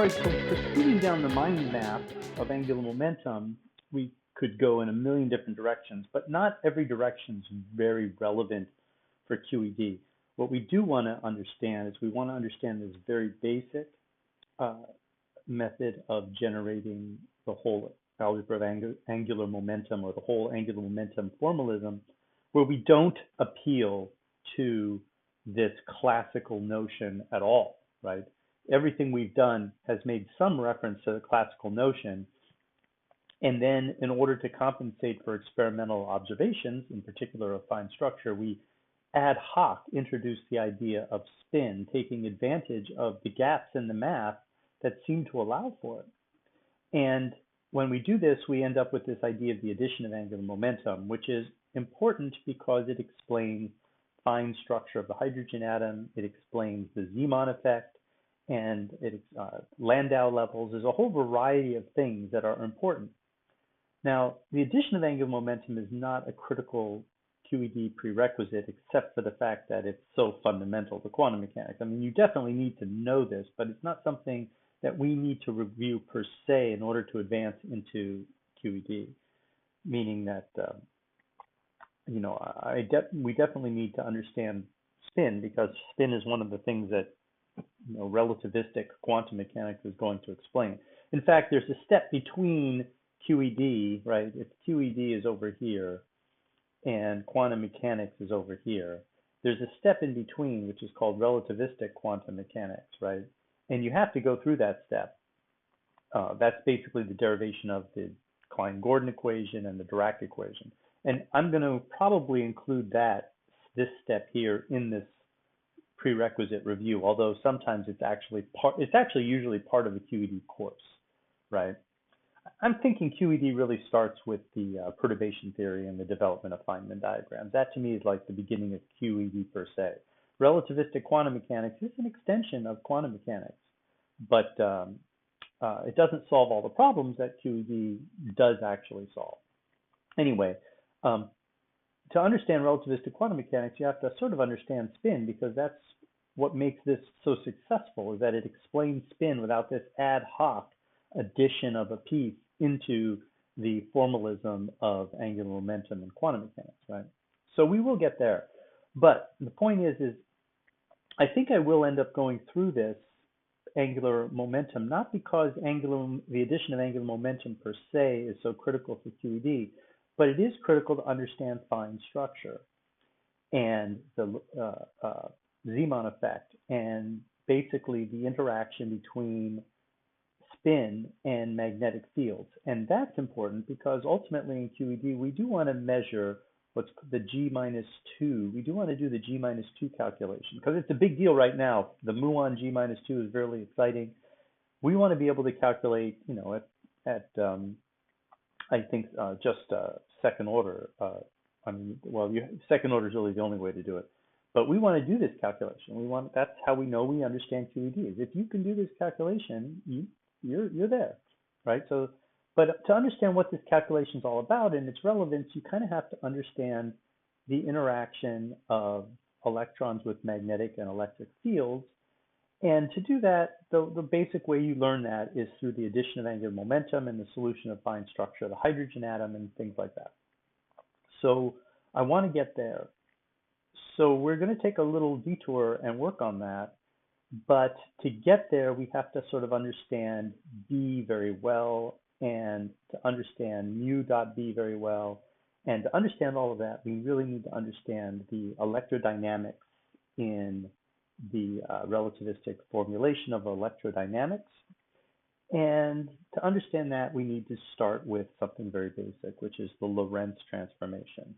right, so proceeding down the mind map of angular momentum, we could go in a million different directions, but not every direction is very relevant for QED. What we do want to understand is we want to understand this very basic method of generating the whole algebra of angular momentum, or the whole angular momentum formalism, where we don't appeal to this classical notion at all, right? Everything we've done has made some reference to the classical notion. And then in order to compensate for experimental observations, in particular of fine structure, we ad hoc introduce the idea of spin, taking advantage of the gaps in the math that seem to allow for it. And when we do this, we end up with this idea of the addition of angular momentum, which is important because it explains fine structure of the hydrogen atom, it explains the Zeeman effect, and Landau levels. There's a whole variety of things that are important. Now, the addition of angular momentum is not a critical QED prerequisite, except for the fact that it's so fundamental to quantum mechanics. I mean, you definitely need to know this, but it's not something that we need to review per se in order to advance into QED, meaning that, we definitely need to understand spin, because spin is one of the things that relativistic quantum mechanics is going to explain. In fact, there's a step between QED, right? If QED is over here and quantum mechanics is over here, there's a step in between which is called relativistic quantum mechanics, right? And you have to go through that step. That's basically the derivation of the Klein-Gordon equation and the Dirac equation. And I'm going to probably include this step here in this prerequisite review, although sometimes it's actually usually part of the QED course, right? I'm thinking QED really starts with the perturbation theory and the development of Feynman diagrams. That to me is like the beginning of QED per se. Relativistic quantum mechanics is an extension of quantum mechanics, but it doesn't solve all the problems that QED does actually solve. Anyway, to understand relativistic quantum mechanics, you have to sort of understand spin, because that's what makes this so successful, is that it explains spin without this ad hoc addition of a piece into the formalism of angular momentum and quantum mechanics, right? So we will get there. But the point is I think I will end up going through this angular momentum, not because the addition of angular momentum per se is so critical for QED, but it is critical to understand fine structure and the Zeeman effect, and basically the interaction between spin and magnetic fields. And that's important because ultimately in QED, we do want to measure what's the G-2. We do want to do the G-2 calculation, because it's a big deal right now. The muon G-2 is really exciting. We want to be able to calculate, I think just second order. Second order is really the only way to do it. But we want to do this calculation. That's how we know we understand QED. Is if you can do this calculation, you're there, right? So, but to understand what this calculation is all about and its relevance, you kind of have to understand the interaction of electrons with magnetic and electric fields. And to do that, the basic way you learn that is through the addition of angular momentum and the solution of fine structure of the hydrogen atom and things like that. So I want to get there. So we're going to take a little detour and work on that. But to get there, we have to sort of understand B very well, and to understand mu.B very well. And to understand all of that, we really need to understand the electrodynamics in the relativistic formulation of electrodynamics. And to understand that, we need to start with something very basic, which is the Lorentz transformation.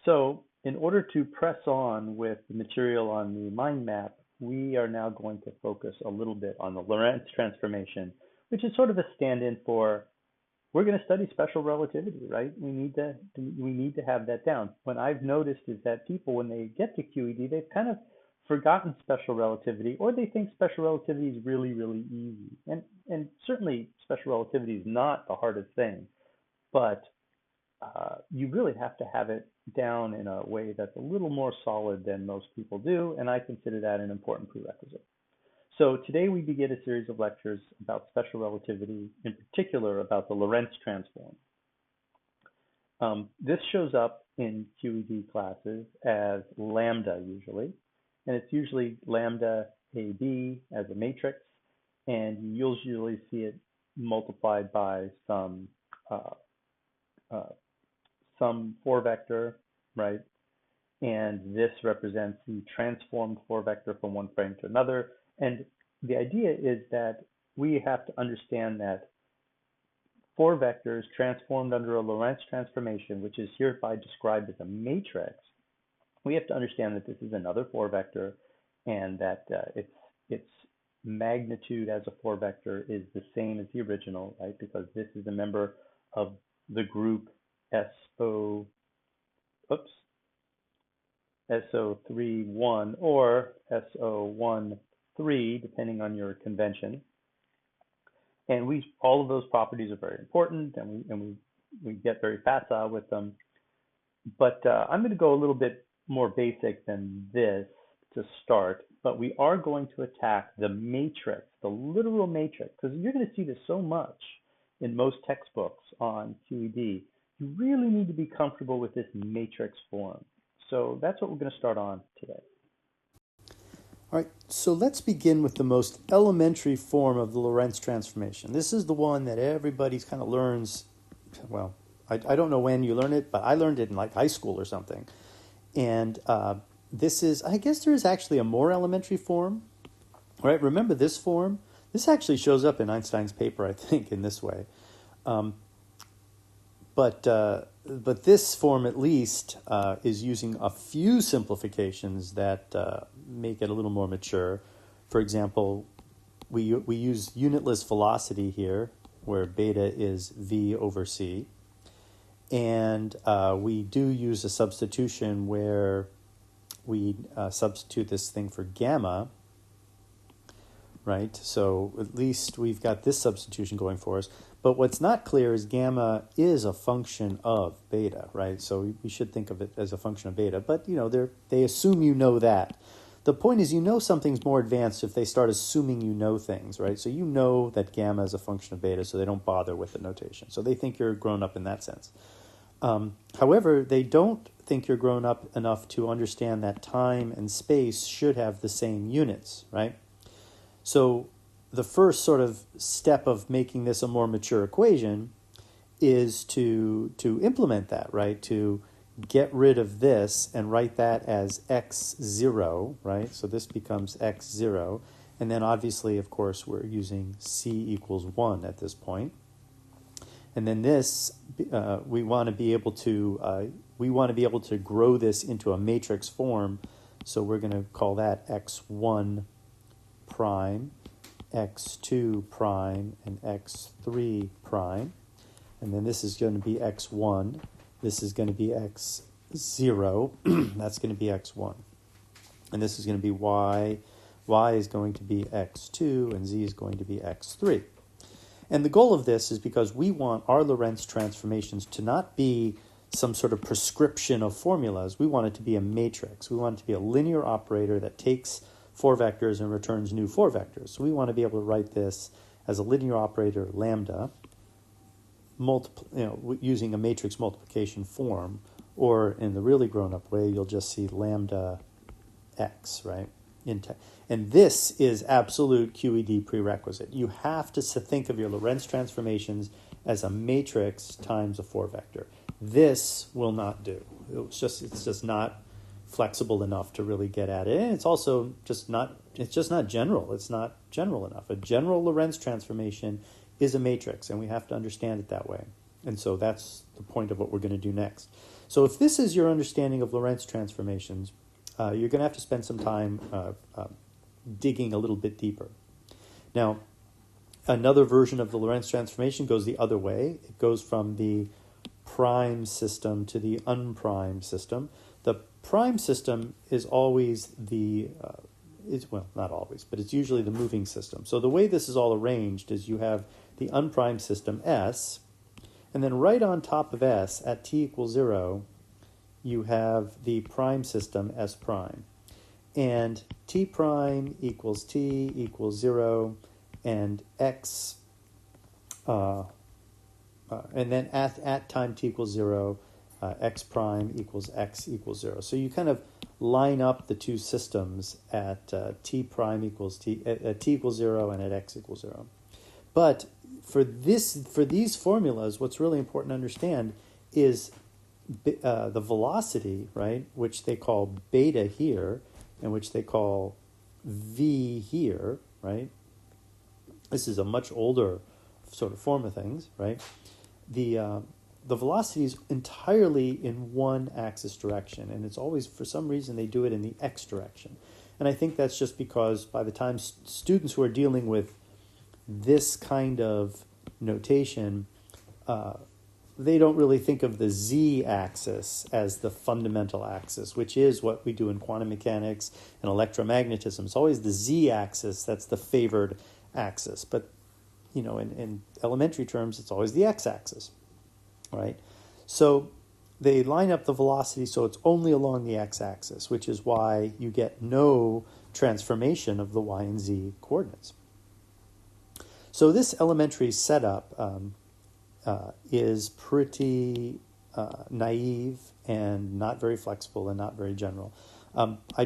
So in order to press on with the material on the mind map, we are now going to focus a little bit on the Lorentz transformation, which is sort of a stand-in for, we're going to study special relativity, right? We need to have that down. What I've noticed is that people, when they get to QED, they've kind of forgotten special relativity, or they think special relativity is really, really easy. And certainly special relativity is not the hardest thing, but you really have to have it down in a way that's a little more solid than most people do, and I consider that an important prerequisite. So today we begin a series of lectures about special relativity, in particular about the Lorentz transform. This shows up in QED classes as lambda usually, and it's usually lambda AB as a matrix, and you usually see it multiplied by some 4-vector, right? And this represents the transformed 4-vector from one frame to another. And the idea is that we have to understand that 4 vectors transformed under a Lorentz transformation, which is hereby described as a matrix. We have to understand that this is another 4-vector and that its magnitude as a 4-vector is the same as the original, right? Because this is a member of the group SO31 or SO13, depending on your convention. And all of those properties are very important, and we get very facile with them. But I'm going to go a little bit more basic than this to start. But we are going to attack the matrix, the literal matrix, because you're going to see this so much in most textbooks on QED. You really need to be comfortable with this matrix form. So that's what we're going to start on today. All right, so let's begin with the most elementary form of the Lorentz transformation. This is the one that everybody kind of learns. Well, I don't know when you learn it, but I learned it in like high school or something. And this is, I guess there is actually a more elementary form. All right, remember this form? This actually shows up in Einstein's paper, I think, in this way. But this form, at least, is using a few simplifications that make it a little more mature. For example, we use unitless velocity here, where beta is v over c. And we do use a substitution where we substitute this thing for gamma, right? So at least we've got this substitution going for us. But what's not clear is gamma is a function of beta, right? So we should think of it as a function of beta. But, you know, they assume you know that. The point is you know something's more advanced if they start assuming you know things, right? So you know that gamma is a function of beta, so they don't bother with the notation. So they think you're grown up in that sense. However, they don't think you're grown up enough to understand that time and space should have the same units, right? So the first sort of step of making this a more mature equation is to implement that, right? To get rid of this and write that as x0, right? So this becomes x0. And then obviously, of course, we're using c equals 1 at this point. And then this, we want to be able to grow this into a matrix form. So we're going to call that x1 prime, x2 prime, and x3 prime. And then this is going to be x1. This is going to be x0. That's going to be x1. And this is going to be y. Y is going to be x2, and z is going to be x3. And the goal of this is because we want our Lorentz transformations to not be some sort of prescription of formulas. We want it to be a matrix. We want it to be a linear operator that takes 4 vectors and returns new 4 vectors. So we want to be able to write this as a linear operator lambda, using a matrix multiplication form, or in the really grown-up way, you'll just see lambda x, right? And this is absolute QED prerequisite. You have to think of your Lorentz transformations as a matrix times a 4-vector. This will not do. It's just not flexible enough to really get at it. And it's also just not general. It's not general enough. A general Lorentz transformation is a matrix, and we have to understand it that way. And so that's the point of what we're going to do next. So if this is your understanding of Lorentz transformations, you're going to have to spend some time digging a little bit deeper. Now, another version of the Lorentz transformation goes the other way. It goes from the prime system to the unprime system. The prime system is always not always, but it's usually the moving system. So the way this is all arranged is you have the unprime system S, and then right on top of S at t equals 0, you have the prime system S prime. and t prime equals t equals 0, and x, and then at time t equals 0, x prime equals x equals 0. So you kind of line up the two systems at t prime equals t, at t equals 0 and at x equals 0. But for these formulas, what's really important to understand is the velocity, right, which they call beta here, and which they call v here, right? This is a much older sort of form of things, right? The velocity is entirely in one axis direction, and it's always, for some reason, they do it in the x direction. And I think that's just because by the time students who are dealing with this kind of notation, they don't really think of the z-axis as the fundamental axis, which is what we do in quantum mechanics and electromagnetism. It's always the z-axis that's the favored axis. But, you know, in elementary terms, it's always the x-axis, right? So they line up the velocity so it's only along the x-axis, which is why you get no transformation of the y and z coordinates. So this elementary setup is pretty naive and not very flexible and not very general.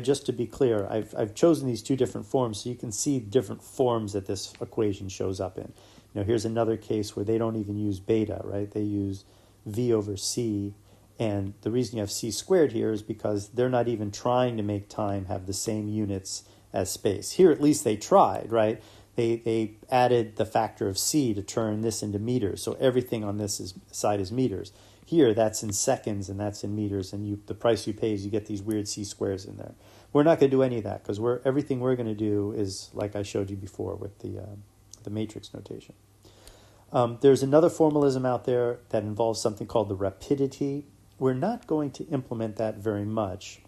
Just to be clear, I've chosen these two different forms so you can see different forms that this equation shows up in. You know, here's another case where they don't even use beta, right? They use v over c, and the reason you have c squared here is because they're not even trying to make time have the same units as space. Here at least they tried, right? They added the factor of c to turn this into meters, so everything on this side is meters. Here, that's in seconds and that's in meters, and the price you pay is you get these weird c squares in there. We're not going to do any of that because everything we're going to do is like I showed you before with the matrix notation. There's another formalism out there that involves something called the rapidity. We're not going to implement that very much,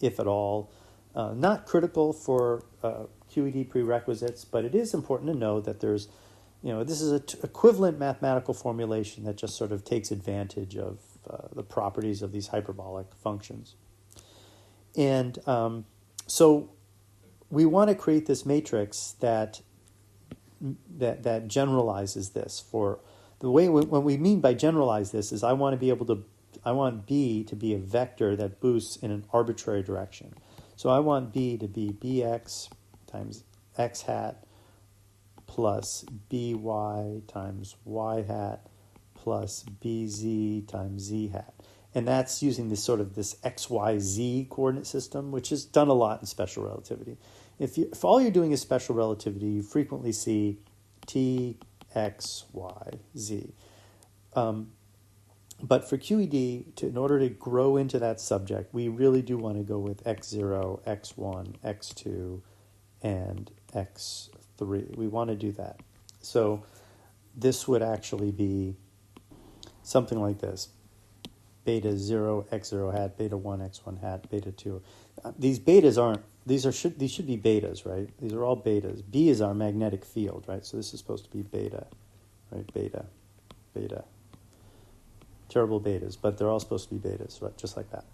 if at all. Not critical for QED prerequisites, but it is important to know that there's, you know, this is an equivalent mathematical formulation that just sort of takes advantage of the properties of these hyperbolic functions. And so we want to create this matrix that generalizes this. For the way what we mean by generalize this is I want B to be a vector that boosts in an arbitrary direction. So I want B to be bx times x hat plus by times y hat plus bz times z hat. And that's using this sort of this xyz coordinate system, which is done a lot in special relativity. If all you're doing is special relativity, you frequently see t, x, y, z. But for QED, in order to grow into that subject, we really do want to go with x0, x1, x2, and x3. We want to do that. So this would actually be something like this. Beta 0, x0 hat, beta 1, x1 hat, beta 2. These betas aren't, these should be betas, right? These are all betas. B is our magnetic field, right? So this is supposed to be beta, right? Beta, beta. Terrible betas, but they're all supposed to be betas, right? Just like that.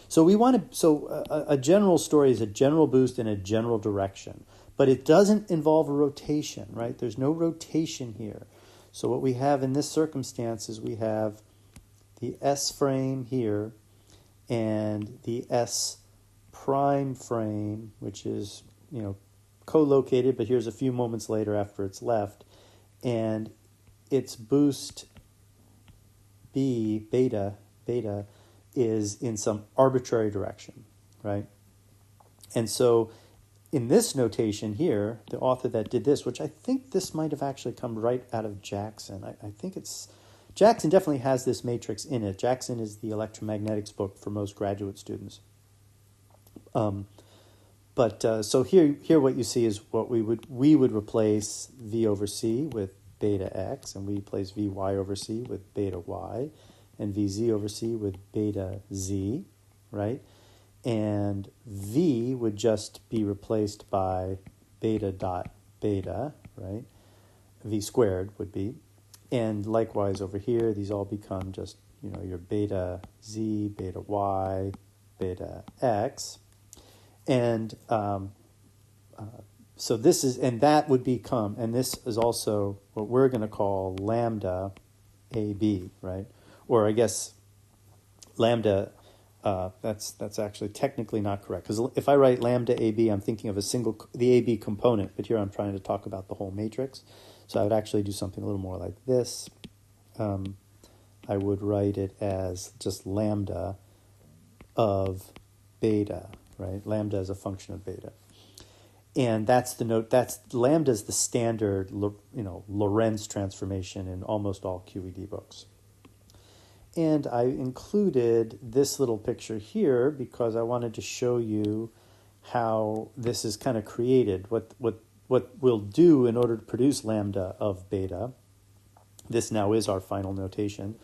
So we want to, a general story is a general boost in a general direction, but it doesn't involve a rotation, right? There's no rotation here. So what we have in this circumstance is we have the S frame here and the S prime frame, which is, you know, co-located, but here's a few moments later after it's left, and its boost B, beta, is in some arbitrary direction, right? And so in this notation here, the author that did this, which I think this might have actually come right out of Jackson. I think Jackson definitely has this matrix in it. Jackson is the electromagnetics book for most graduate students. So here what you see is what we would replace V over C with beta x, and we replace Vy over C with beta y, and Vz over C with beta z, right? And V would just be replaced by beta dot beta, right? V squared would be. And likewise over here, these all become just, you know, your beta z, beta y, beta x. And so this is, and that would become, and this is also what we're going to call lambda AB, right? Or I guess lambda, that's actually technically not correct. Because if I write lambda AB, I'm thinking of the AB component, but here I'm trying to talk about the whole matrix. So I would actually do something a little more like this. I would write it as just lambda of beta, right? Lambda is a function of beta. And that's the note, lambda is the standard, Lorentz transformation in almost all QED books. And I included this little picture here because I wanted to show you how this is kind of created, what we'll do in order to produce lambda of beta. This now is our final notation,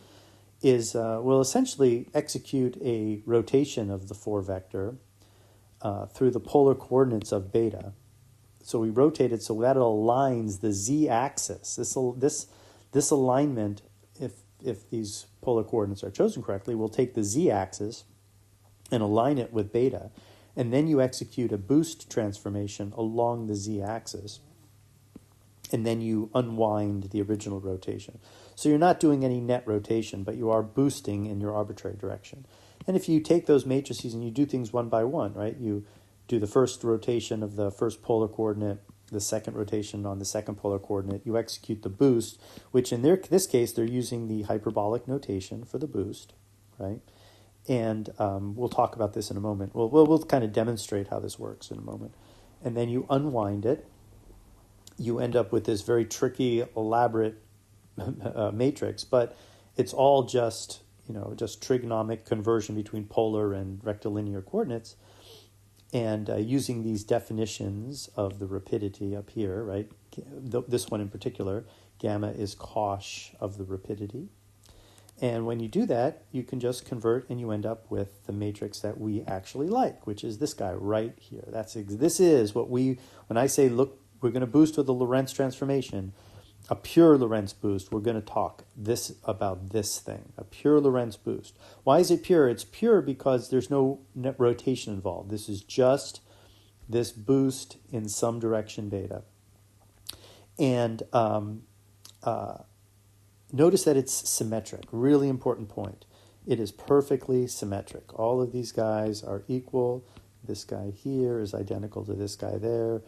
is we'll essentially execute a rotation of the 4 vector through the polar coordinates of beta. So we rotate it so that it aligns the z-axis. This alignment, if these polar coordinates are chosen correctly, will take the z-axis and align it with beta. And then you execute a boost transformation along the z-axis. And then you unwind the original rotation. So you're not doing any net rotation, but you are boosting in your arbitrary direction. And if you take those matrices and you do things one by one, right? You do the first rotation of the first polar coordinate, the second rotation on the second polar coordinate. You execute the boost, which in this case, they're using the hyperbolic notation for the boost, right? And we'll talk about this in a moment. We'll kind of demonstrate how this works in a moment. And then you unwind it. You end up with this very tricky, elaborate matrix, but it's all just trigonomic conversion between polar and rectilinear coordinates. And using these definitions of the rapidity up here, right? This one in particular, gamma is cosh of the rapidity. And when you do that, you can just convert and you end up with the matrix that we actually like, which is this guy right here. This is what when I say, look, we're going to boost with the Lorentz transformation, a pure Lorentz boost, we're going to talk about this thing, a pure Lorentz boost. Why is it pure? It's pure because there's no net rotation involved. This is just this boost in some direction beta. And notice that it's symmetric, really important point. It is perfectly symmetric. All of these guys are equal. This guy here is identical to this guy there.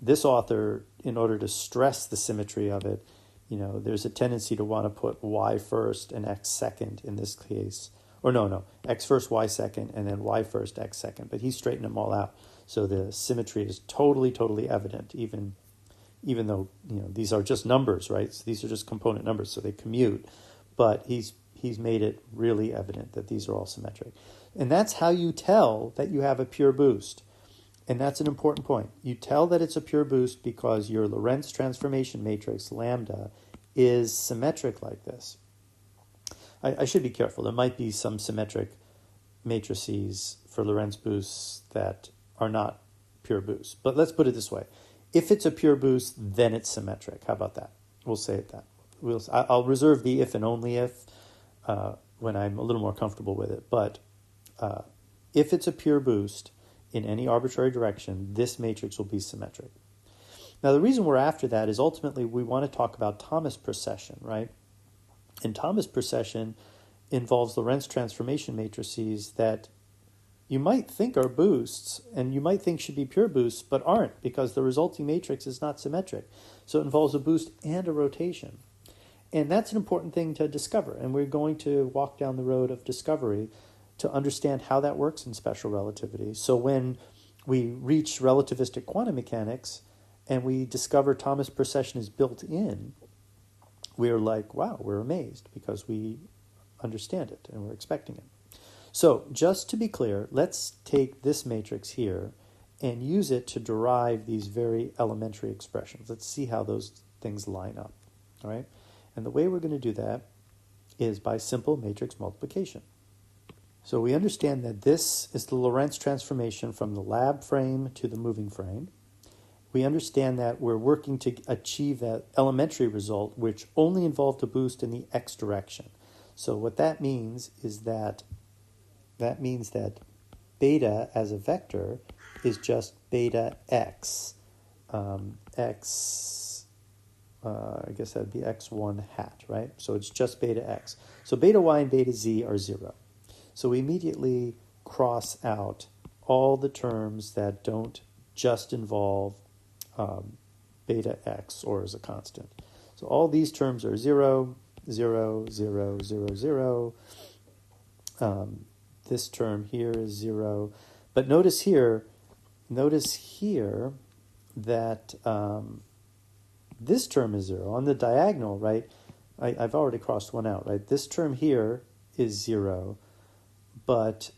This author, in order to stress the symmetry of it, there's a tendency to want to put y first and x second in this case. Or no, x first, y second, and then y first, x second. But he straightened them all out. So the symmetry is totally, totally evident, even though these are just numbers, right? So these are just component numbers, so they commute. But he's made it really evident that these are all symmetric. And that's how you tell that you have a pure boost. And that's an important point. You tell that it's a pure boost because your Lorentz transformation matrix, lambda, is symmetric like this. I should be careful. There might be some symmetric matrices for Lorentz boosts that are not pure boosts. But let's put it this way. If it's a pure boost, then it's symmetric. How about that? We'll say it that. I'll reserve the if and only if when I'm a little more comfortable with it. But if it's a pure boost, in any arbitrary direction, this matrix will be symmetric. Now, the reason we're after that is ultimately we want to talk about Thomas precession, right? And Thomas precession involves Lorentz transformation matrices that you might think are boosts and you might think should be pure boosts, but aren't because the resulting matrix is not symmetric. So it involves a boost and a rotation. And that's an important thing to discover. And we're going to walk down the road of discovery to understand how that works in special relativity. So when we reach relativistic quantum mechanics and we discover Thomas precession is built in, we're like, wow, we're amazed because we understand it and we're expecting it. So just to be clear, let's take this matrix here and use it to derive these very elementary expressions. Let's see how those things line up, all right? And the way we're going to do that is by simple matrix multiplication. So we understand that this is the Lorentz transformation from the lab frame to the moving frame. We understand that we're working to achieve that elementary result, which only involved a boost in the x direction. So what that means is that that means that beta as a vector is just beta x. I guess that'd be x1 hat, right? So it's just beta x. So beta y and beta z are 0. So we immediately cross out all the terms that don't just involve beta x or as a constant. So all these terms are 0, 0, 0, 0, 0. This term here is 0. But notice here that this term is 0. On the diagonal, right, I've already crossed one out, right? This term here is 0, but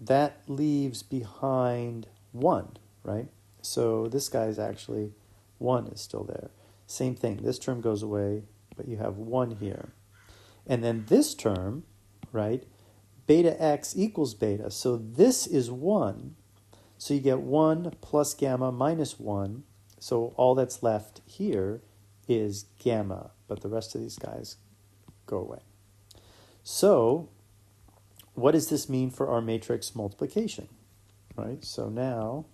that leaves behind 1, right? So this guy's actually 1 is still there. Same thing. This term goes away, but you have 1 here. And then this term, right, beta x equals beta. So this is 1. So you get 1 plus gamma minus 1. So all that's left here is gamma, but the rest of these guys go away. So what does this mean for our matrix multiplication? Right? So now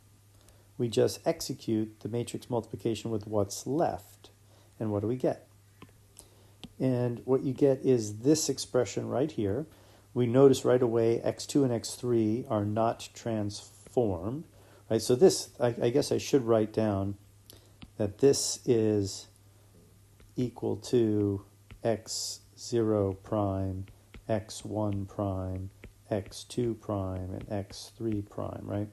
we just execute the matrix multiplication with what's left. And what do we get? And what you get is this expression right here. We notice right away x2 and x3 are not transformed. Right? So this, I guess I should write down that this is equal to x0 prime, x1 prime, x2 prime, and x3 prime, right?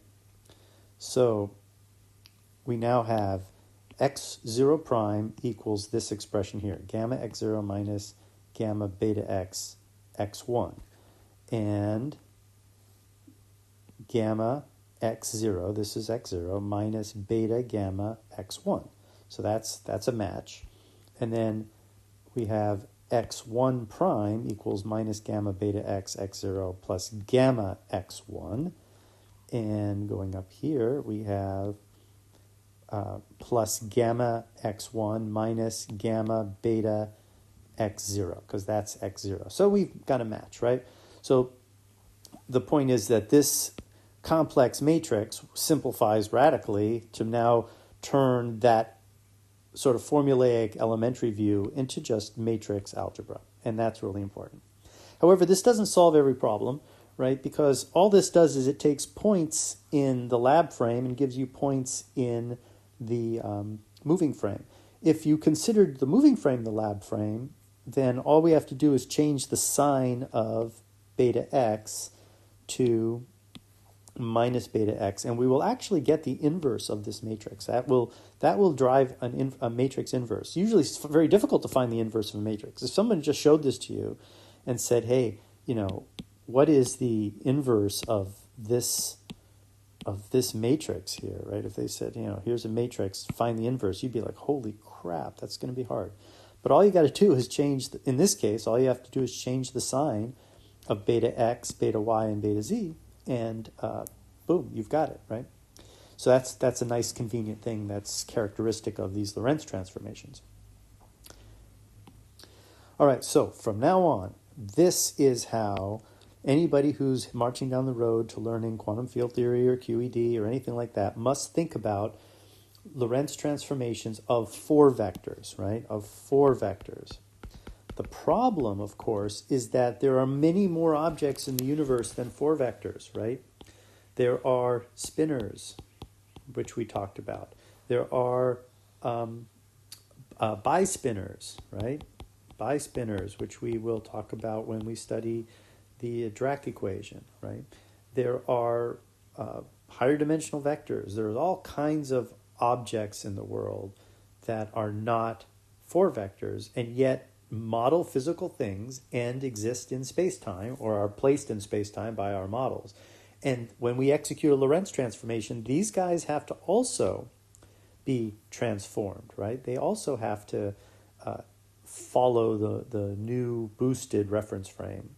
So we now have x0 prime equals this expression here, gamma x0 minus gamma beta x, x1. And gamma x0, this is x0, minus beta gamma x1. So that's a match. And then we have x1 prime equals minus gamma beta x, x0 plus gamma x1. And going up here, we have plus gamma x1 minus gamma beta x0, because that's x0. So we've got a match, right? So the point is that this complex matrix simplifies radically to now turn that sort of formulaic elementary view into just matrix algebra, and that's really important. However, this doesn't solve every problem, right? Because all this does is it takes points in the lab frame and gives you points in the moving frame. If you considered the moving frame the lab frame, then all we have to do is change the sign of beta x to minus beta x, and we will actually get the inverse of this matrix. That will drive a matrix inverse. Usually it's very difficult to find the inverse of a matrix. If someone just showed this to you and said, hey, what is the inverse of this matrix here, right? If they said, here's a matrix, find the inverse, you'd be like, holy crap, that's going to be hard. But all you got to do is in this case, all you have to do is change the sign of beta x, beta y, and beta z, and boom, you've got it, right? So that's a nice convenient thing that's characteristic of these Lorentz transformations. All right, so from now on, this is how anybody who's marching down the road to learning quantum field theory or QED or anything like that must think about Lorentz transformations of 4 vectors, right? Of 4 vectors. The problem, of course, is that there are many more objects in the universe than 4 vectors, right? There are spinors, which we talked about. There are bispinors, right? Bispinors, which we will talk about when we study the Dirac equation, right? There are higher dimensional vectors. There's all kinds of objects in the world that are not 4 vectors, and yet model physical things and exist in space-time or are placed in space-time by our models. And when we execute a Lorentz transformation, these guys have to also be transformed, right? They also have to follow the new boosted reference frame.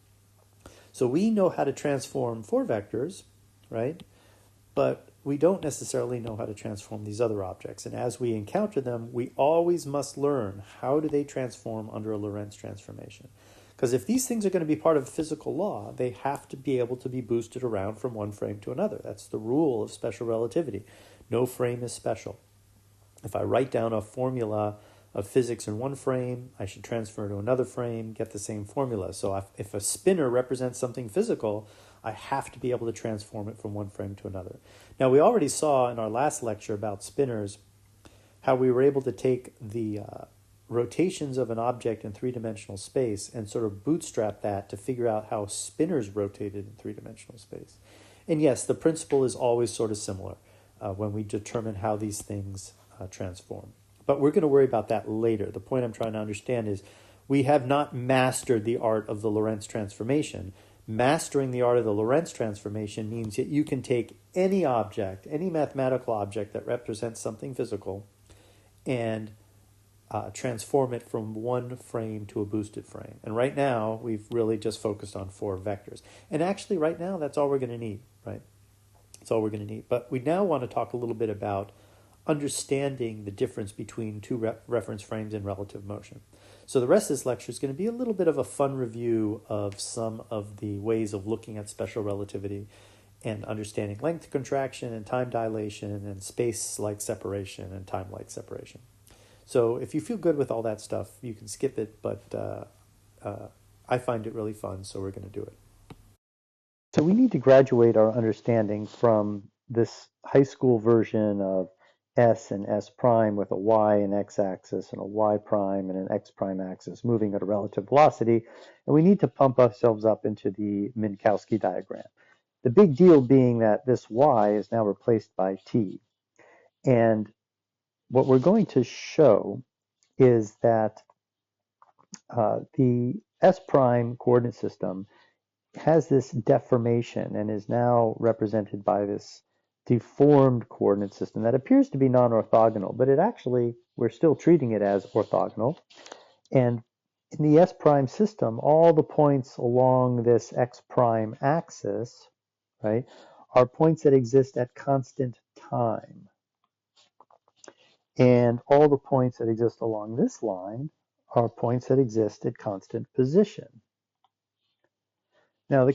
So we know how to transform 4 vectors, right? But we don't necessarily know how to transform these other objects. And as we encounter them, we always must learn how do they transform under a Lorentz transformation. Because if these things are going to be part of physical law, they have to be able to be boosted around from one frame to another. That's the rule of special relativity. No frame is special. If I write down a formula of physics in one frame, I should transfer to another frame, get the same formula. So if a spinner represents something physical, I have to be able to transform it from one frame to another. Now, we already saw in our last lecture about spinners how we were able to take the rotations of an object in three-dimensional space and sort of bootstrap that to figure out how spinners rotated in three-dimensional space. And yes, the principle is always sort of similar when we determine how these things transform. But we're going to worry about that later. The point I'm trying to understand is we have not mastered the art of the Lorentz transformation. Mastering the art of the Lorentz transformation means that you can take any object, any mathematical object that represents something physical, and transform it from one frame to a boosted frame. And right now, we've really just focused on 4 vectors. And actually, right now, that's all we're going to need, right? That's all we're going to need. But we now want to talk a little bit about understanding the difference between 2 reference frames in relative motion. So the rest of this lecture is going to be a little bit of a fun review of some of the ways of looking at special relativity and understanding length contraction and time dilation and space-like separation and time-like separation. So if you feel good with all that stuff, you can skip it, but I find it really fun, so we're going to do it. So we need to graduate our understanding from this high school version of S and S prime with a Y and X axis and a Y prime and an X prime axis moving at a relative velocity. And we need to pump ourselves up into the Minkowski diagram. The big deal being that this Y is now replaced by T. And what we're going to show is that the S prime coordinate system has this deformation and is now represented by this deformed coordinate system that appears to be non-orthogonal, but it actually, we're still treating it as orthogonal. And in the S prime system, all the points along this X prime axis, right, are points that exist at constant time. And all the points that exist along this line are points that exist at constant position. Now,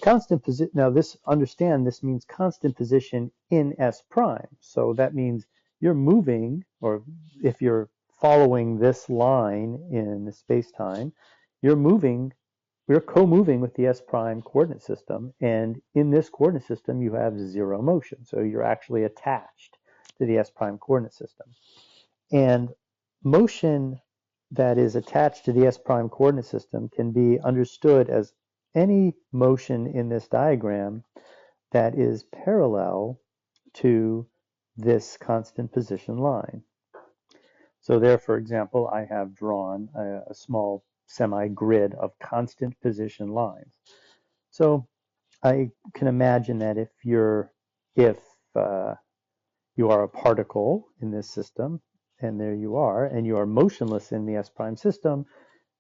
understand this means constant position in S prime. So that means you're moving, or if you're following this line in space-time, we're co-moving with the S prime coordinate system. And in this coordinate system, you have 0 motion. So you're actually attached to the S prime coordinate system. And motion that is attached to the S prime coordinate system can be understood as any motion in this diagram that is parallel to this constant position line. So there, for example, I have drawn a small semi-grid of constant position lines. So I can imagine that if you are a particle in this system, and there you are, and you are motionless in the S prime system,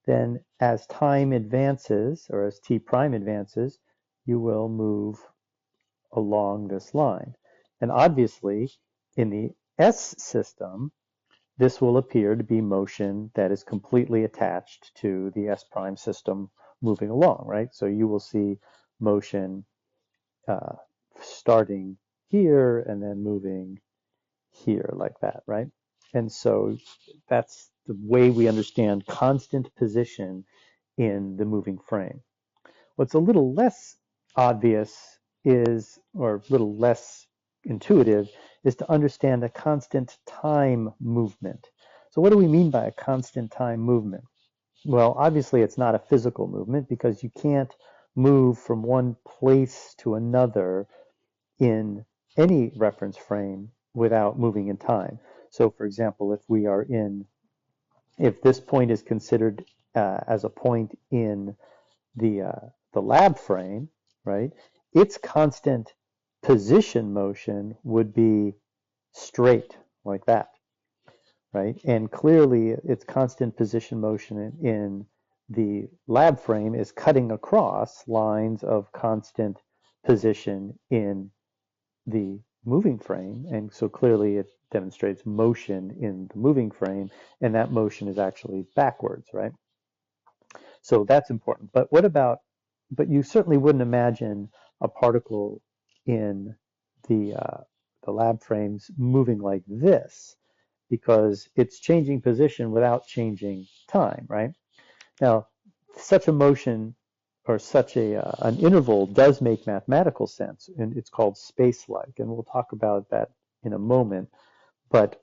then as time advances, or as t prime advances, you will move along this line. And obviously, in the S system, this will appear to be motion that is completely attached to the S prime system moving along, right? So you will see motion starting here and then moving here like that, right? And so that's the way we understand constant position in the moving frame. What's a little less obvious is, or a little less intuitive, is to understand a constant time movement. So what do we mean by a constant time movement? Well, obviously it's not a physical movement because you can't move from one place to another in any reference frame without moving in time. So for example, if this point is considered as a point in the lab frame, right, its constant position motion would be straight like that, right? And clearly its constant position motion in the lab frame is cutting across lines of constant position in the moving frame, and so clearly it demonstrates motion in the moving frame, and that motion is actually backwards, right? So that's important. But what about, but you certainly wouldn't imagine a particle in the lab frames moving like this because it's changing position without changing time, right? Now, such a motion or such an interval does make mathematical sense, and it's called space-like, and we'll talk about that in a moment. But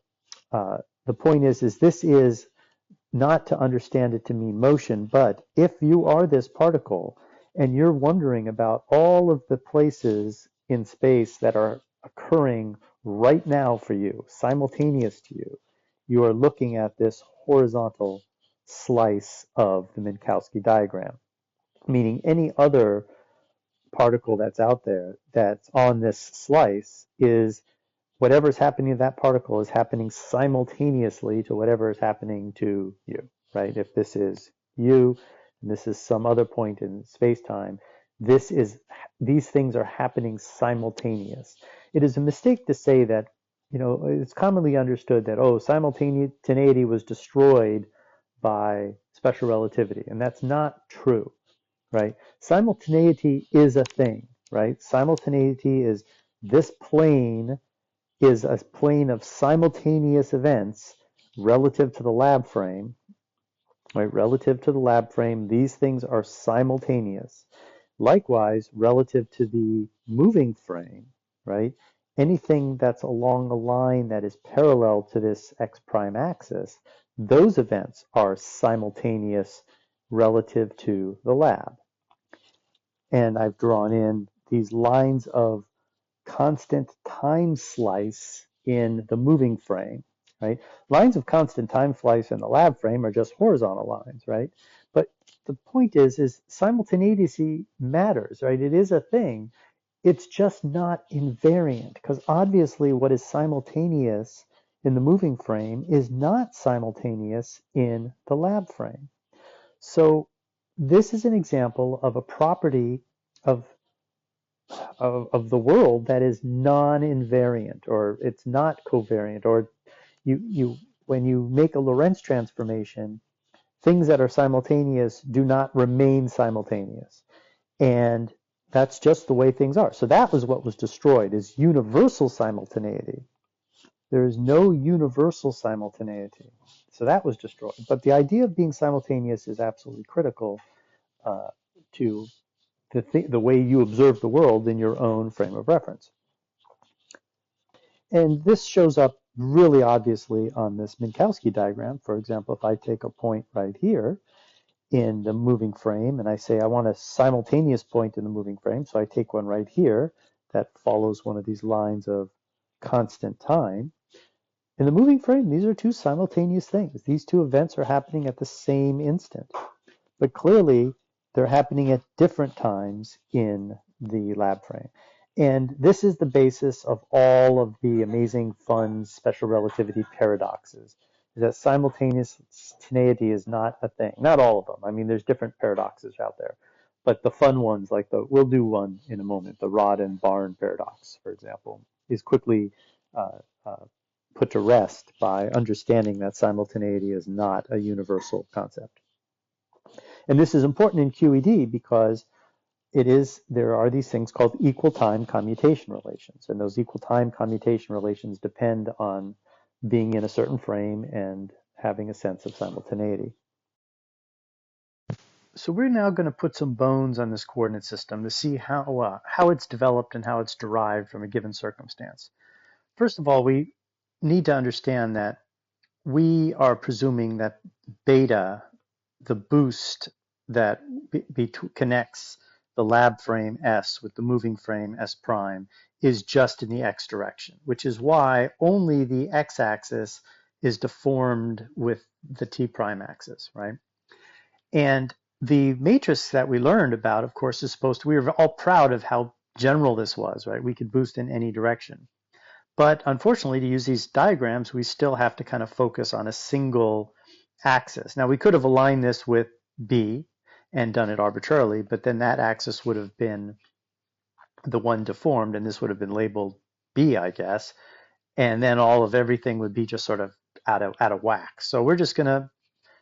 the point is this is not to understand it to mean motion, but if you are this particle and you're wondering about all of the places in space that are occurring right now for you, simultaneous to you, you are looking at this horizontal slice of the Minkowski diagram, meaning any other particle that's out there that's on this slice is whatever's happening to that particle is happening simultaneously to whatever is happening to you, right? If this is you, and this is some other point in space-time, these things are happening simultaneous. It is a mistake to say that, it's commonly understood that, simultaneity was destroyed by special relativity, and that's not true, right? Simultaneity is a thing, right? Simultaneity is this plane is a plane of simultaneous events relative to the lab frame, right? Relative to the lab frame, these things are simultaneous. Likewise, relative to the moving frame, right? Anything that's along a line that is parallel to this x prime axis, those events are simultaneous relative to the lab. And I've drawn in these lines of constant time slice in the moving frame, right? Lines of constant time slice in the lab frame are just horizontal lines, right? But the point is simultaneity matters, right? It is a thing. It's just not invariant because obviously what is simultaneous in the moving frame is not simultaneous in the lab frame. So this is an example of a property of the world that is non-invariant, or it's not covariant, or you when you make a Lorentz transformation, things that are simultaneous do not remain simultaneous, and that's just the way things are. So that was what was destroyed, is universal simultaneity. There is no universal simultaneity, so that was destroyed. But the idea of being simultaneous is absolutely critical to the way you observe the world in your own frame of reference. And this shows up really obviously on this Minkowski diagram. For example, if I take a point right here in the moving frame and I say I want a simultaneous point in the moving frame, so I take one right here that follows one of these lines of constant time. In the moving frame, these are two simultaneous things. These two events are happening at the same instant, but clearly they're happening at different times in the lab frame. And this is the basis of all of the amazing, fun special relativity paradoxes, is that simultaneity is not a thing. Not all of them. I mean, there's different paradoxes out there. But the fun ones, like we'll do one in a moment, the rod and barn paradox, for example, is quickly put to rest by understanding that simultaneity is not a universal concept. And this is important in QED because there are these things called equal time commutation relations. And those equal time commutation relations depend on being in a certain frame and having a sense of simultaneity. So we're now going to put some bones on this coordinate system to see how it's developed and how it's derived from a given circumstance. First of all, we need to understand that we are presuming that beta, the boost that connects the lab frame S with the moving frame S prime, is just in the x direction, which is why only the x-axis is deformed with the t prime axis, right? And the matrix that we learned about, of course, we were all proud of how general this was, right? We could boost in any direction. But unfortunately, to use these diagrams, we still have to kind of focus on a single axis. Now, we could have aligned this with B and done it arbitrarily, but then that axis would have been the one deformed, and this would have been labeled B, I guess. And then all of everything would be just sort of out of whack. So we're just going to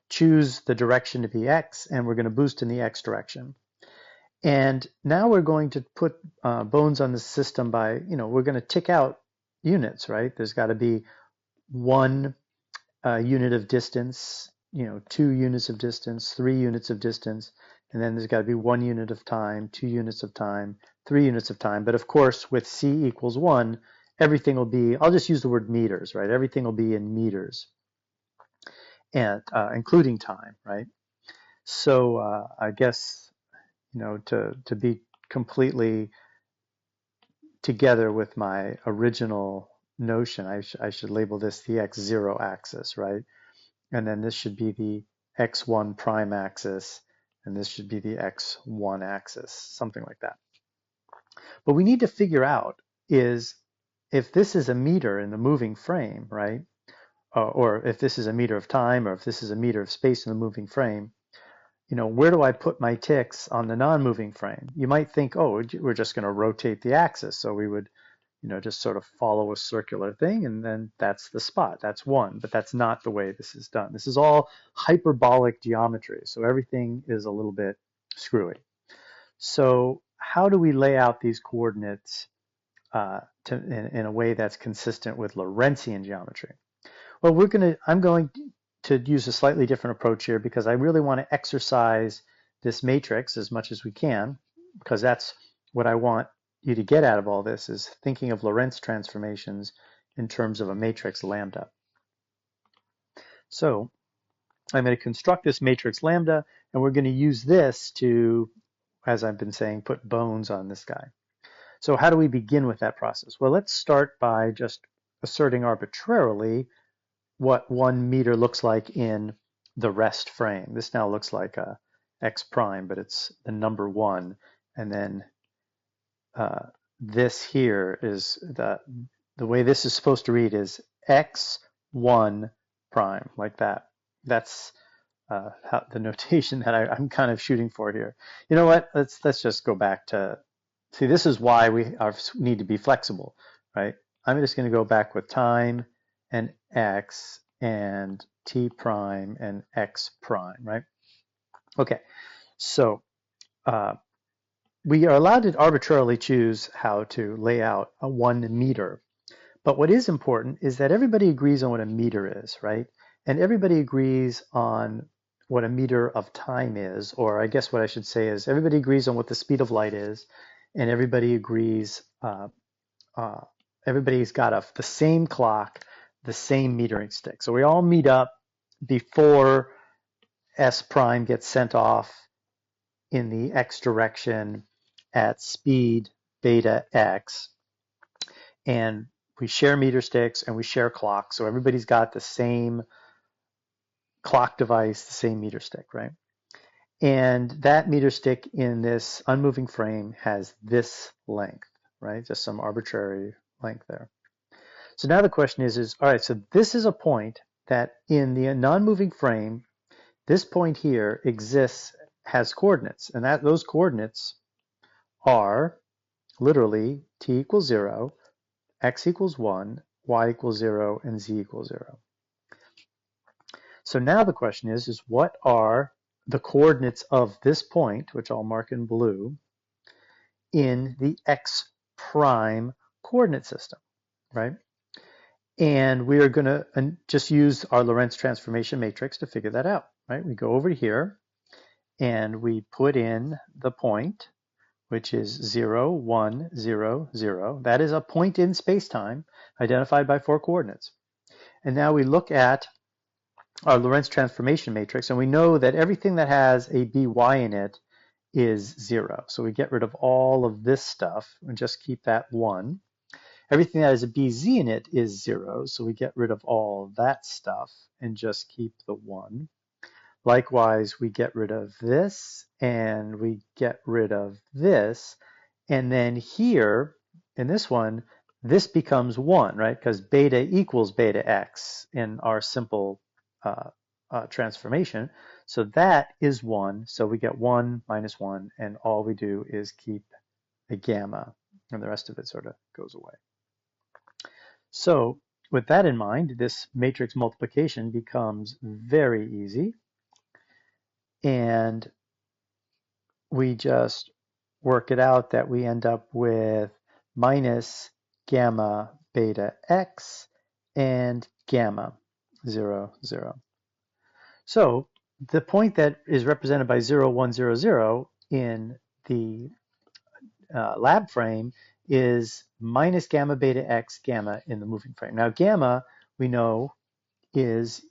choose the direction to be x, and we're going to boost in the x direction. And now we're going to put bones on the system by, we're going to tick out units, right? There's got to be 1 unit of distance, 2 units of distance, 3 units of distance, and then there's got to be 1 unit of time, 2 units of time, 3 units of time. But of course, with c equals 1, everything will be, I'll just use the word meters, right? Everything will be in meters, and including time, right? So I guess, to be completely together with my original notion, I should label this the x0 axis, right? And then this should be the x1 prime axis, and this should be the x1 axis, something like that. But we need to figure out is if this is a meter in the moving frame, right? Or if this is a meter of time, or if this is a meter of space in the moving frame, where do I put my ticks on the non-moving frame? You might think, oh, we're just going to rotate the axis. So we would, just sort of follow a circular thing, and then that's the spot. That's 1, but that's not the way this is done. This is all hyperbolic geometry, so everything is a little bit screwy. So how do we lay out these coordinates in a way that's consistent with Lorentzian geometry? Well, I'm going to use a slightly different approach here because I really want to exercise this matrix as much as we can, because that's what I want you to get out of all this, is thinking of Lorentz transformations in terms of a matrix lambda. So I'm going to construct this matrix lambda, and we're going to use this to, as I've been saying, put bones on this guy. So how do we begin with that process? Well, let's start by just asserting arbitrarily what 1 meter looks like in the rest frame. This now looks like a x prime, but it's the number 1. And then this here is the way this is supposed to read is x1 prime, like that. That's how the notation that I'm kind of shooting for here. You know what? Let's just go back to, see, this is why we need to be flexible, right? I'm just going to go back with time and x and t prime and x prime, right? Okay, so we are allowed to arbitrarily choose how to lay out a 1 meter. But what is important is that everybody agrees on what a meter is, right? And everybody agrees on what a meter of time is, or I guess what I should say is everybody agrees on what the speed of light is, and everybody agrees, everybody's got the same clock, the same metering stick. So we all meet up before S prime gets sent off in the x direction at speed beta x, and we share meter sticks and we share clocks. So everybody's got the same clock device, the same meter stick, right? And that meter stick in this unmoving frame has this length, right? Just some arbitrary length there. So now the question is all right, so this is a point that in the non-moving frame, this point here exists, has coordinates, and those coordinates are literally t equals 0, x equals 1, y equals 0, and z equals 0. So now the question is what are the coordinates of this point, which I'll mark in blue, in the x prime coordinate system, right? And we are going to just use our Lorentz transformation matrix to figure that out, right? We go over here and we put in the point, which is 0, 1, 0, 0. That is a point in space-time identified by 4 coordinates. And now we look at our Lorentz transformation matrix, and we know that everything that has a by in it is 0. So we get rid of all of this stuff and just keep that 1. Everything that has a bz in it is 0, so we get rid of all that stuff and just keep the 1. Likewise, we get rid of this, and we get rid of this, and then here, in this one, this becomes 1, right? Because beta equals beta x in our simple transformation. So that is 1, so we get 1 minus 1, and all we do is keep a gamma, and the rest of it sort of goes away. So with that in mind, this matrix multiplication becomes very easy. and we just work it out that we end up with minus gamma beta x and gamma 0, 0. So the point that is represented by 0, 1, 0, 0 in the lab frame is minus gamma beta x gamma in the moving frame. Now gamma, we know, is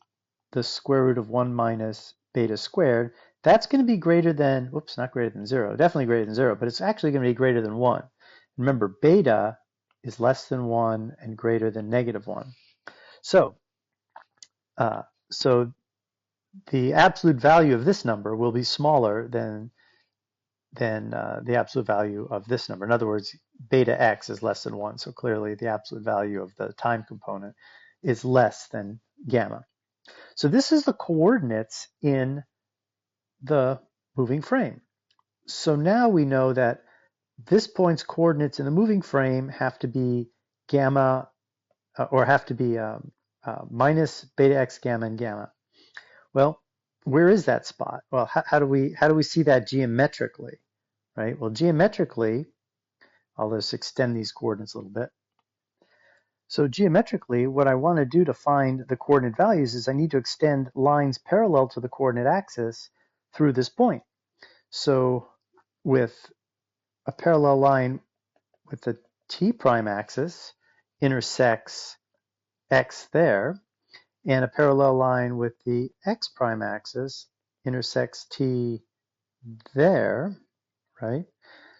the square root of 1 minus beta squared. That's going to be greater than, whoops, not greater than 0, definitely greater than 0, but it's actually going to be greater than 1. Remember, beta is less than 1 and greater than negative 1. So, so the absolute value of this number will be smaller than the absolute value of this number. In other words, beta x is less than 1, so clearly the absolute value of the time component is less than gamma. So this is the coordinates in the moving frame. So now we know that this point's coordinates in the moving frame have to be gamma, or have to be minus beta x gamma and gamma. Well, where is that spot? Well, how do we see that geometrically, right? Well, geometrically, I'll just extend these coordinates a little bit. So geometrically, what I want to do to find the coordinate values is I need to extend lines parallel to the coordinate axis through this point. So with a parallel line with the t prime axis intersects x there, and a parallel line with the x prime axis intersects t there, right?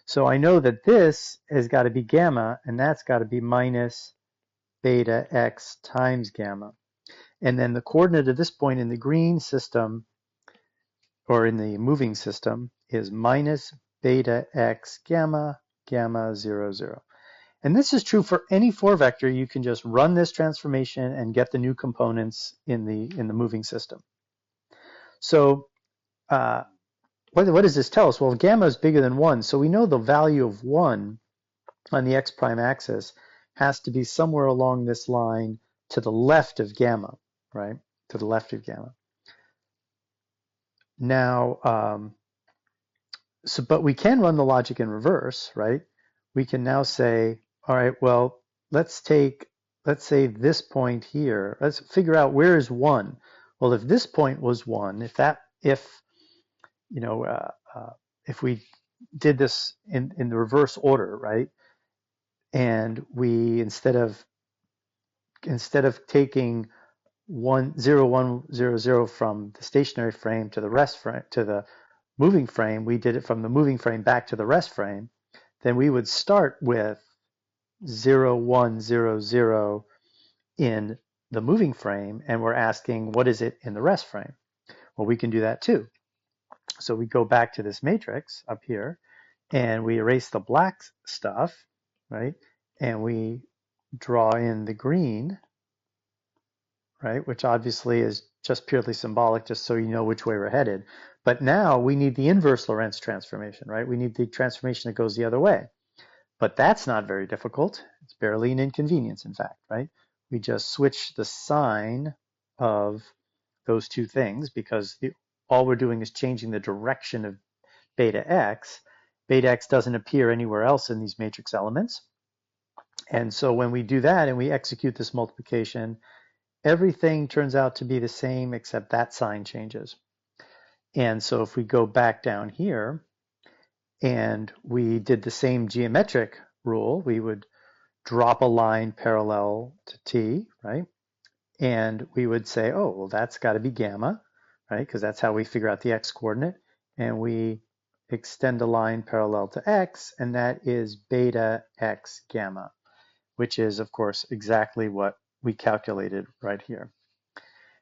So I know that this has got to be gamma, and that's got to be minus beta x times gamma. And then the coordinate of this point in the green system, or in the moving system, is minus beta x gamma, gamma 0, 0. And this is true for any 4 vector. You can just run this transformation and get the new components in the moving system. So what does this tell us? Well, gamma is bigger than 1, so we know the value of 1 on the x prime axis has to be somewhere along this line to the left of gamma, right? To the left of gamma. Now, but we can run the logic in reverse, right? We can now say, all right, well, let's say this point here. Let's figure out where is 1. Well, if this point was 1, if we did this in the reverse order, right? And we instead of taking 1, 0, 1, 0, 0 from the stationary frame to the rest frame to the moving frame, we did it from the moving frame back to the rest frame, then we would start with 0, 1, 0, 0 in the moving frame, and we're asking what is it in the rest frame? Well, we can do that too. So we go back to this matrix up here, and we erase the black stuff, right? And we draw in the green, right? Which obviously is just purely symbolic, just so you know which way we're headed. But now we need the inverse Lorentz transformation, right? We need the transformation that goes the other way. But that's not very difficult. It's barely an inconvenience, in fact, right? We just switch the sign of those two things because all we're doing is changing the direction of beta x. Beta x doesn't appear anywhere else in these matrix elements. And so when we do that and we execute this multiplication, everything turns out to be the same except that sign changes. And so if we go back down here and we did the same geometric rule, we would drop a line parallel to t, right? And we would say, oh, well, that's got to be gamma, right? Because that's how we figure out the x coordinate. And we extend a line parallel to x, and that is beta x gamma, which is, of course, exactly what we calculated right here.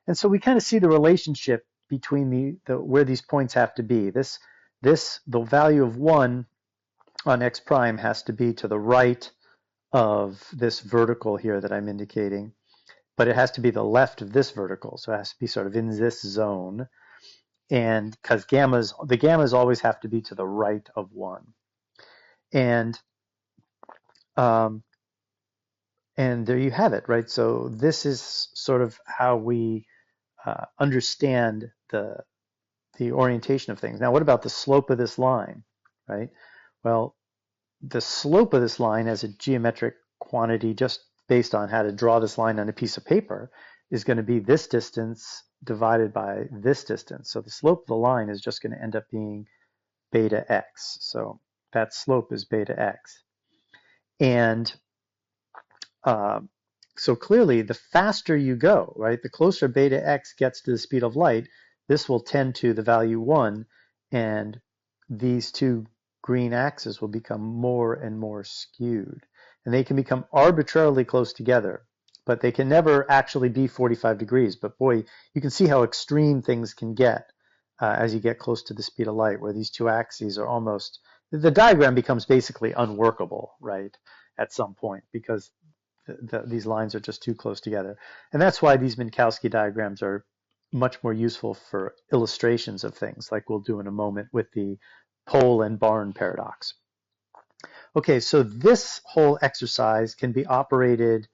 And so we kind of see the relationship between where these points have to be. The value of 1 on x prime has to be to the right of this vertical here that I'm indicating, but it has to be the left of this vertical. So it has to be sort of in this zone. And because the gammas always have to be to the right of 1. And there you have it, right? So this is sort of how we understand the the orientation of things. Now, what about the slope of this line, right? Well, the slope of this line as a geometric quantity, just based on how to draw this line on a piece of paper, is going to be this distance divided by this distance. So the slope of the line is just going to end up being beta x. So that slope is beta x. And so clearly, the faster you go, right, the closer beta x gets to the speed of light, this will tend to the value 1, and these two green axes will become more and more skewed. And they can become arbitrarily close together, but they can never actually be 45 degrees. But boy, you can see how extreme things can get as you get close to the speed of light, where these two axes are almost, the diagram becomes basically unworkable, right, at some point, because these lines are just too close together. And that's why these Minkowski diagrams are much more useful for illustrations of things, like we'll do in a moment with the pole and barn paradox. Okay, so this whole exercise can be operated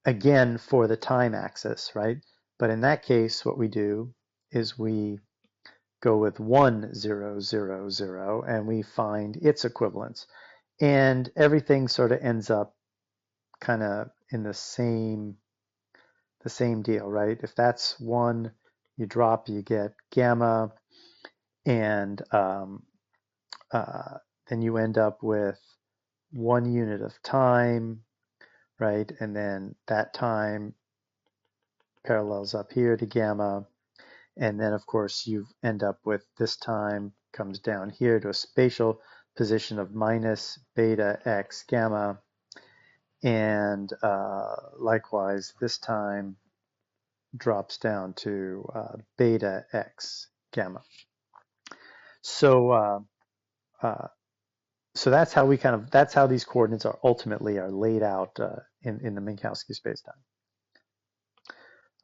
again for the time axis, right? But in that case, what we do is we go with 1, 0, 0, 0, and we find its equivalence. And everything sort of ends up kind of in the same deal, right? If that's 1, you drop, you get gamma, and then you end up with 1 unit of time, right? And then that time parallels up here to gamma, and then of course you end up with this time comes down here to a spatial position of minus beta x gamma. And likewise, this time drops down to beta x gamma. So so that's how that's how these coordinates are ultimately laid out in the Minkowski spacetime.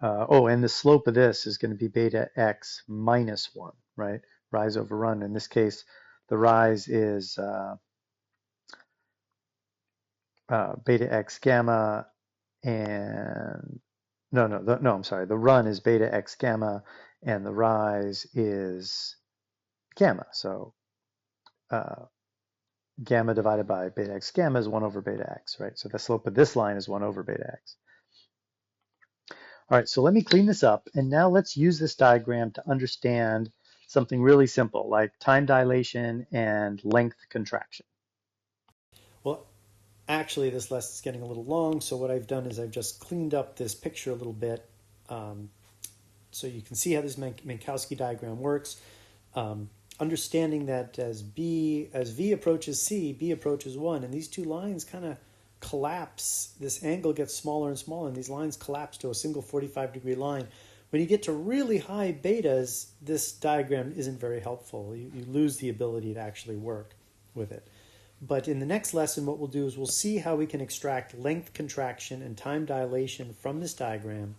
Oh, and the slope of this is going to be beta x minus 1, right? Rise over run. In this case, the rise is beta x gamma, and I'm sorry, the run is beta x gamma, and the rise is gamma. So gamma divided by beta x gamma is 1 over beta x, right? So the slope of this line is 1 over beta x. All right, so let me clean this up, and now let's use this diagram to understand something really simple, like time dilation and length contraction. Well, actually, this lesson is getting a little long, so what I've done is I've just cleaned up this picture a little bit so you can see how this Minkowski diagram works. Understanding that as V approaches C, B approaches 1, and these two lines kind of collapse. This angle gets smaller and smaller, and these lines collapse to a single 45-degree line. When you get to really high betas, this diagram isn't very helpful. You lose the ability to actually work with it. But in the next lesson, what we'll do is we'll see how we can extract length contraction and time dilation from this diagram,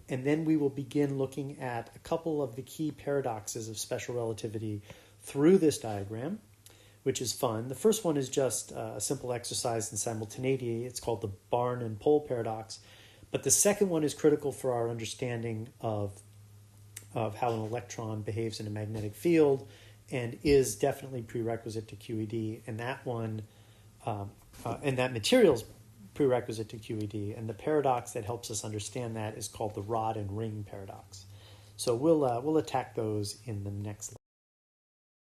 and then we will begin looking at a couple of the key paradoxes of special relativity through this diagram, which is fun. The first one is just a simple exercise in simultaneity. It's called the barn and pole paradox. But the second one is critical for our understanding of how an electron behaves in a magnetic field, and is definitely prerequisite to QED. And that one, and that material's prerequisite to QED. And the paradox that helps us understand that is called the rod and ring paradox. So we'll attack those in the next lesson.